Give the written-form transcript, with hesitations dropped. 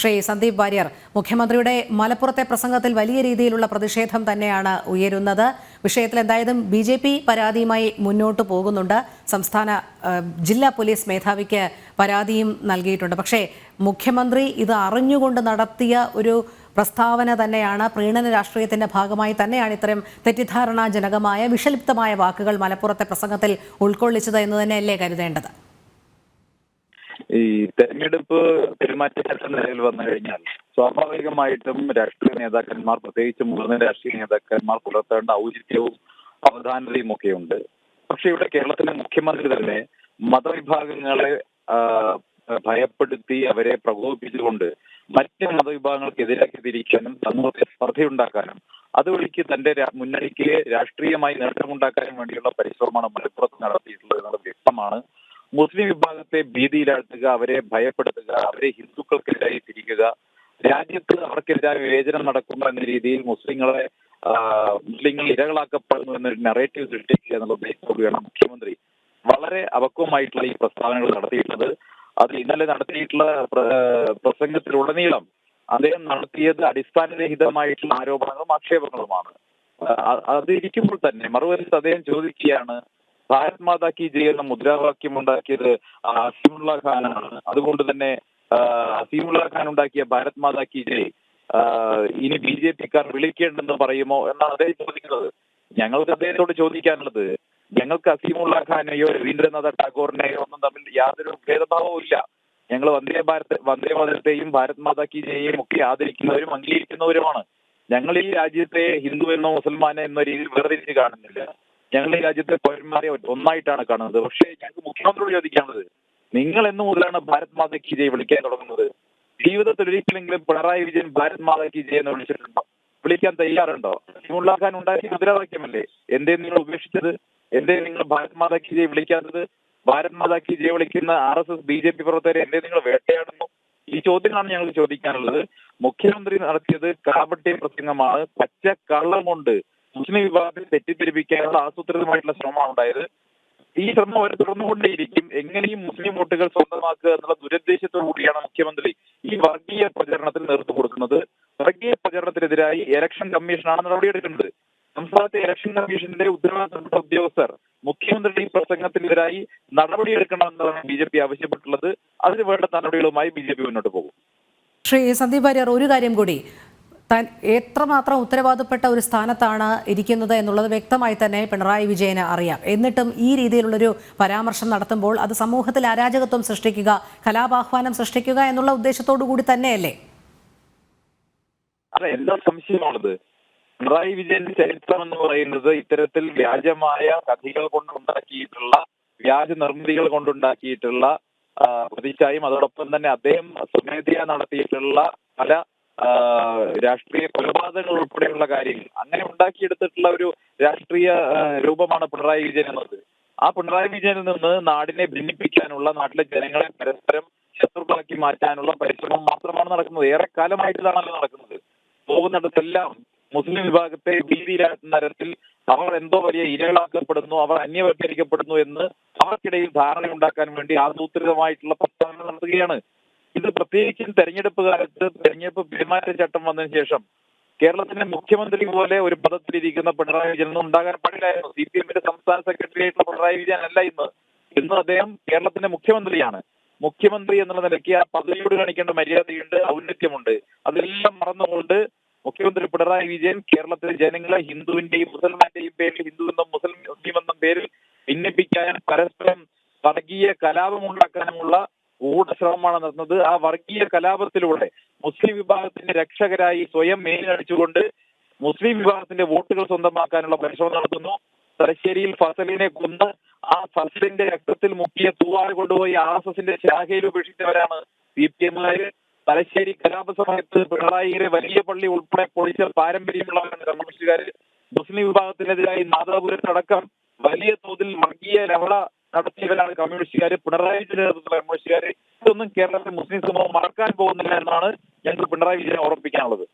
ശ്രീ സന്ദീപ് വാര്യർ, മുഖ്യമന്ത്രിയുടെ മലപ്പുറത്തെ പ്രസംഗത്തിൽ വലിയ രീതിയിലുള്ള പ്രതിഷേധം തന്നെയാണ് ഉയരുന്നത്. വിഷയത്തിൽ എന്തായാലും BJP പരാതിയുമായി മുന്നോട്ട് പോകുന്നുണ്ട്. സംസ്ഥാന ജില്ലാ പോലീസ് മേധാവിക്ക് പരാതിയും നൽകിയിട്ടുണ്ട്. പക്ഷേ മുഖ്യമന്ത്രി ഇത് അറിഞ്ഞുകൊണ്ട് നടത്തിയ ഒരു പ്രസ്താവന തന്നെയാണ്, പ്രീണന രാഷ്ട്രീയത്തിന്റെ ഭാഗമായി തന്നെയാണ് ഇത്തരം തെറ്റിദ്ധാരണാജനകമായ വിഷലിപ്തമായ വാക്കുകൾ മലപ്പുറത്തെ പ്രസംഗത്തിൽ ഉൾക്കൊള്ളിച്ചത് എന്ന് തന്നെയല്ലേ കരുതേണ്ടത്? ഈ തെരഞ്ഞെടുപ്പ് പെരുമാറ്റച്ചട്ടം നിലയിൽ വന്നു കഴിഞ്ഞാൽ സ്വാഭാവികമായിട്ടും രാഷ്ട്രീയ നേതാക്കന്മാർ, പ്രത്യേകിച്ച് മുതിർന്ന രാഷ്ട്രീയ നേതാക്കന്മാർ പുലർത്തേണ്ട ഔചിത്യവും അവധാനതയും ഒക്കെയുണ്ട്. പക്ഷെ ഇവിടെ കേരളത്തിലെ മുഖ്യമന്ത്രി തന്നെ മതവിഭാഗങ്ങളെ ഭയപ്പെടുത്തി അവരെ പ്രകോപിപ്പിച്ചുകൊണ്ട് മറ്റ് മതവിഭാഗങ്ങൾക്കെതിരാക്കി തിരിക്കാനും സമൂഹത്തെ സ്പർദ്ധയുണ്ടാക്കാനും അതുവഴിക്ക് തന്റെ മുന്നണിക്ക് രാഷ്ട്രീയമായി നേട്ടമുണ്ടാക്കാനും വേണ്ടിയുള്ള പരിശ്രമമാണ് മലപ്പുറത്ത് നടത്തിയിട്ടുള്ളത് എന്നുള്ളത് വ്യക്തമാണ്. മുസ്ലിം വിഭാഗത്തെ ഭീതിയിലാഴ്ത്തുക, അവരെ ഭയപ്പെടുത്തുക, അവരെ ഹിന്ദുക്കൾക്കെതിരായി തിരിക്കുക, രാജ്യത്ത് അവർക്കെതിരായ വിവേചനം നടക്കുന്നു എന്ന രീതിയിൽ മുസ്ലിങ്ങൾ ഇരകളാക്കപ്പെടുന്നു എന്നൊരു നറേറ്റീവ് സൃഷ്ടിക്കുക എന്നുള്ള ഉദ്ദേശത്തോടെയാണ് മുഖ്യമന്ത്രി വളരെ അപക്വമായിട്ടുള്ള ഈ പ്രസ്താവനകൾ നടത്തിയിട്ടുള്ളത്. അത് ഇന്നലെ നടത്തിയിട്ടുള്ള പ്രസംഗത്തിലുടനീളം അദ്ദേഹം നടത്തിയത് അടിസ്ഥാനരഹിതമായിട്ടുള്ള ആരോപണങ്ങളും ആക്ഷേപങ്ങളുമാണ്. അതിരിക്കുമ്പോൾ തന്നെ മറുവശത്ത് അദ്ദേഹം ചോദിക്കുകയാണ്, ഭാരത് മാതാ കി ജയ് എന്ന മുദ്രാവാക്യം ഉണ്ടാക്കിയത് അസീമുള്ള ഖാനാണ്, അതുകൊണ്ട് തന്നെ അസീമുള്ള ഖാൻ ഉണ്ടാക്കിയ ഭാരത് മാതാ കി ജയ് ഇനി BJP-ക്കാർ വിളിക്കേണ്ടെന്ന് പറയുമോ എന്നാണ് അദ്ദേഹം ചോദിക്കുന്നത്. ഞങ്ങൾക്ക് അദ്ദേഹത്തോട് ചോദിക്കാനുള്ളത്, ഞങ്ങൾക്ക് അസീമുള്ള ഖാനെയോ രവീന്ദ്രനാഥ ടാഗോറിനെയോ ഒന്നും തമ്മിൽ യാതൊരു ഭേദഭാവവും ഇല്ല. ഞങ്ങൾ വന്ദേ മാതരത്തെയും ഭാരത് മാതാ കി ജയെയും ഒക്കെ ആദരിക്കുന്നവരും അംഗീകരിക്കുന്നവരുമാണ്. ഞങ്ങൾ ഈ രാജ്യത്തെ ഹിന്ദു എന്നോ മുസൽമാനോ എന്ന രീതിയിൽ വേർതിരിച്ച് കാണുന്നില്ല. ഞങ്ങൾ ഈ രാജ്യത്തെ പൗരന്മാരെ ഒന്നായിട്ടാണ് കാണുന്നത്. പക്ഷേ ഞങ്ങൾക്ക് മുഖ്യമന്ത്രിയോട് ചോദിക്കാനുള്ളത്, നിങ്ങൾ എന്ന് മുതലാണ് ഭാരത് മാതാ കി ജയ് വിളിക്കാൻ തുടങ്ങുന്നത്? ജീവിതത്തിൽ ഒരിക്കലെങ്കിലും പിണറായി വിജയൻ ഭാരത് മാതാ കി ജയ് എന്ന് വിളിച്ചിട്ടുണ്ടോ? വിളിക്കാൻ തയ്യാറുണ്ടോ? അസീമുള്ള ഖാൻ ഉണ്ടാക്കിയ മുദ്രാവാക്യമല്ലേ? എന്തേ നിങ്ങൾ ഉപേക്ഷിച്ചത്? എന്തേ നിങ്ങൾ ഭാരത് മാതാ കി ജയ് വിളിക്കാത്തത്? ഭാരത് മാതാ കി ജയ് വിളിക്കുന്ന RSS BJP പ്രവർത്തകരെ എന്തേ നിങ്ങൾ വേട്ടയാടുന്നു? ഈ ചോദ്യങ്ങളാണ് ഞങ്ങൾക്ക് ചോദിക്കാനുള്ളത്. മുഖ്യമന്ത്രി നടത്തിയത് കാപട്യ പ്രസംഗമാണ്. പച്ച കള്ളം കൊണ്ട് മുസ്ലിം വിഭാഗത്തെ തെറ്റിദ്ധരിപ്പിക്കാനുള്ള ആസൂത്രിതമായിട്ടുള്ള ശ്രമമാണ് ഉണ്ടായത്. ഈ ശ്രമം അവർ തുടർന്നുകൊണ്ടേയിരിക്കും. എങ്ങനെയും മുസ്ലിം വോട്ടുകൾ സ്വന്തമാക്കുക എന്നുള്ള ദുരുദ്ദേശത്തോടു കൂടിയാണ് മുഖ്യമന്ത്രി ഈ വർഗീയ പ്രചരണത്തിൽ നേതൃത്വം കൊടുക്കുന്നത്. വർഗീയ പ്രചരണത്തിനെതിരായി ഇലക്ഷൻ കമ്മീഷനാണ് നടപടിയെടുക്കുന്നത്. സംസ്ഥാനത്തെ ഇലക്ഷൻ കമ്മീഷന്റെ ഉത്തരവാദിത്തപ്പെട്ട ഉദ്യോഗസ്ഥർ മുഖ്യമന്ത്രിയുടെ ഈ പ്രസംഗത്തിനെതിരായി നടപടിയെടുക്കണമെന്നതാണ് BJP ആവശ്യപ്പെട്ടുള്ളത്. അതിന് വേണ്ട നടപടികളുമായി BJP മുന്നോട്ട് പോകും. ശ്രീ സന്ദീപ് വാര്യർ, ഒരു കാര്യം കൂടി, താൻ എത്രമാത്രം ഉത്തരവാദപ്പെട്ട ഒരു സ്ഥാനത്താണ് ഇരിക്കുന്നത് എന്നുള്ളത് വ്യക്തമായി തന്നെ പിണറായി വിജയന് അറിയാം. എന്നിട്ടും ഈ രീതിയിലുള്ളൊരു പരാമർശം നടത്തുമ്പോൾ അത് സമൂഹത്തിൽ അരാജകത്വം സൃഷ്ടിക്കുക, കലാപാഹ്വാനം സൃഷ്ടിക്കുക എന്നുള്ള ഉദ്ദേശത്തോടു കൂടി തന്നെയല്ലേ? അതെ, എന്താ സംശയമുള്ളത്? പിണറായി വിജയന്റെ ചരിത്രം എന്ന് പറയുന്നത് ഇത്തരത്തിൽ വ്യാജമായ കഥകൾ കൊണ്ടുണ്ടാക്കിയിട്ടുള്ള, വ്യാജ നിർമ്മിതികൾ കൊണ്ടുണ്ടാക്കിയിട്ടുള്ള പ്രതിച്ഛായും അതോടൊപ്പം തന്നെ അദ്ദേഹം സ്വമേധയാ നടത്തിയിട്ടുള്ള പല രാഷ്ട്രീയ കൊലപാതകങ്ങൾ ഉൾപ്പെടെയുള്ള കാര്യങ്ങൾ അങ്ങനെ ഉണ്ടാക്കിയെടുത്തിട്ടുള്ള ഒരു രാഷ്ട്രീയ രൂപമാണ് പിണറായി വിജയൻ എന്നത്. ആ പിണറായി വിജയനിൽ നിന്ന് നാടിനെ ഭിന്നിപ്പിക്കാനുള്ള, നാട്ടിലെ ജനങ്ങളെ പരസ്പരം ശത്രുക്കളാക്കി മാറ്റാനുള്ള പരിശ്രമം മാത്രമാണ് നടക്കുന്നത്. ഏറെ കാലമായിട്ടാണല്ലോ നടക്കുന്നത്. പോകുന്നിടത്തെല്ലാം മുസ്ലിം വിഭാഗത്തെ ഭീതിയിലാക്കുന്ന തരത്തിൽ അവർ എന്തോ വലിയ ഇരകളാക്കപ്പെടുന്നു, അവർ അന്യവൽക്കരിക്കപ്പെടുന്നു എന്ന് അവർക്കിടയിൽ ധാരണയുണ്ടാക്കാൻ വേണ്ടി ആസൂത്രിതമായിട്ടുള്ള പ്രസ്താവന നടത്തുകയാണ്. ഇത് പ്രത്യേകിച്ചും തെരഞ്ഞെടുപ്പ് കാലത്ത്, തെരഞ്ഞെടുപ്പ് പെരുമാറ്റച്ചട്ടം വന്നതിന് ശേഷം കേരളത്തിന്റെ മുഖ്യമന്ത്രി പോലെ ഒരു പദത്തിലിരിക്കുന്ന പിണറായി വിജയൻ ഉണ്ടാകാൻ പാടില്ലായിരുന്നു. CPM-ന്റെ സംസ്ഥാന സെക്രട്ടറി ആയിട്ടുള്ള പിണറായി വിജയൻ അല്ല ഇന്ന് അദ്ദേഹം കേരളത്തിന്റെ മുഖ്യമന്ത്രിയാണ്. മുഖ്യമന്ത്രി എന്നുള്ള നിലയ്ക്ക് ആ പദവിയോട് കാണിക്കേണ്ട മര്യാദയുണ്ട്, ഔന്നത്യമുണ്ട്. അതെല്ലാം മറന്നുകൊണ്ട് മുഖ്യമന്ത്രി പിണറായി വിജയൻ കേരളത്തിലെ ജനങ്ങളെ ഹിന്ദുവിന്റെയും മുസൽമാന്റെയും പേരിൽ, ഹിന്ദുവെന്നും മുസ്ലിമെന്നും പേരിൽ ഭിന്നിപ്പിക്കാനും പരസ്പരം വർഗീയ കലാപം ഉണ്ടാക്കാനുമുള്ള ഗൂഢശ്രമമാണ് നടന്നത്. ആ വർഗീയ കലാപത്തിലൂടെ മുസ്ലിം വിഭാഗത്തിന്റെ രക്ഷകരായി സ്വയം മേലടിച്ചുകൊണ്ട് മുസ്ലിം വിഭാഗത്തിന്റെ വോട്ടുകൾ സ്വന്തമാക്കാനുള്ള പരിശ്രമം നടത്തുന്നു. തലശ്ശേരിയിൽ ഫസലിനെ കൊന്ന് ആ ഫസലിന്റെ രക്തത്തിൽ മുക്കിയ തൂവാൽ കൊണ്ടുപോയി RSS-ന്റെ ശാഖയിൽ ഉപേക്ഷിച്ചവരാണ് CPM-കാര്. തലശ്ശേരി കലാപ സമയത്ത് പിണറായിയുടെ വലിയ പള്ളി ഉൾപ്പെടെ പൊളിച്ച പാരമ്പര്യമുള്ളവരാണ് കമ്മ്യൂണിസ്റ്റുകാര്. മുസ്ലിം വിഭാഗത്തിനെതിരായി നാദാപുരത്തടക്കം വലിയ തോതിൽ വർഗീയ ലഹള നടത്തിയവരാണ് കമ്മ്യൂണിസ്റ്റുകാര്, പിണറായിയുടെ നേതൃത്വത്തിലുള്ള കമ്മ്യൂണിസ്റ്റുകാര്. ഇതൊന്നും കേരളത്തിലെ മുസ്ലിം സമൂഹം മറക്കാൻ പോകുന്നില്ല എന്നാണ് ഞങ്ങൾക്ക് പിണറായി വിജയനെ ഓർമ്മിപ്പിക്കാനുള്ളത്.